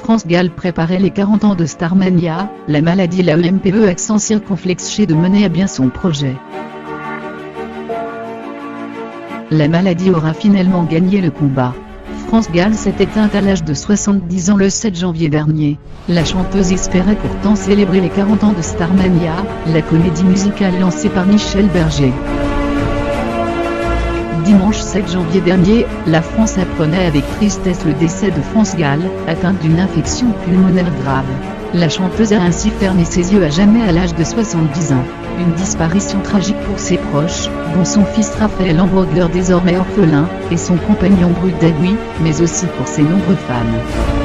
France Gall préparait les 40 ans de Starmania, la maladie la MPE accent circonflexe de mener à bien son projet. La maladie aura finalement gagné le combat. France Gall s'est éteinte à l'âge de 70 ans le 7 janvier dernier. La chanteuse espérait pourtant célébrer les 40 ans de Starmania, la comédie musicale lancée par Michel Berger. Dimanche 7 janvier dernier, la France apprenait avec tristesse le décès de France Gall, atteinte d'une infection pulmonaire grave. La chanteuse a ainsi fermé ses yeux à jamais à l'âge de 70 ans. Une disparition tragique pour ses proches, dont son fils Raphaël Ambroger désormais orphelin, et son compagnon Brut Dagui, mais aussi pour ses nombreux fans.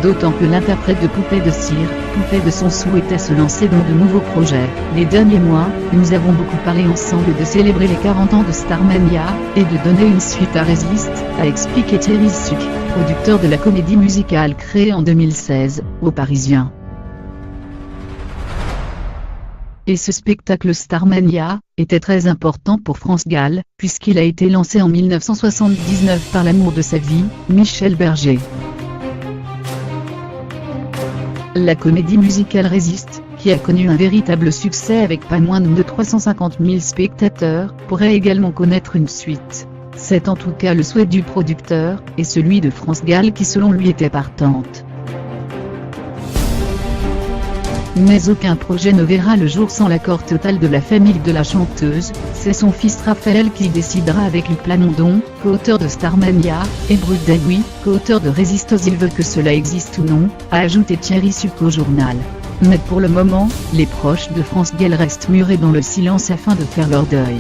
D'autant que l'interprète de Poupée de cire, Poupée de son souhaitait se lancer dans de nouveaux projets. Les derniers mois, nous avons beaucoup parlé ensemble de célébrer les 40 ans de Starmania, et de donner une suite à Résiste, a expliqué Thierry Suc, producteur de la comédie musicale créée en 2016, aux Parisiens. Et ce spectacle Starmania était très important pour France Gall, puisqu'il a été lancé en 1979 par l'amour de sa vie, Michel Berger. La comédie musicale Résiste, qui a connu un véritable succès avec pas moins de 350 000 spectateurs, pourrait également connaître une suite. C'est en tout cas le souhait du producteur, et celui de France Gall qui selon lui était partante. Mais aucun projet ne verra le jour sans l'accord total de la famille de la chanteuse. C'est son fils Raphaël qui décidera avec Luc Plamondon, co-auteur de Starmania, et Brut Dagui, co-auteur de Résiste. Il veut que cela existe ou non, a ajouté Thierry Suc au journal. Mais pour le moment, les proches de France Gall restent murés dans le silence afin de faire leur deuil.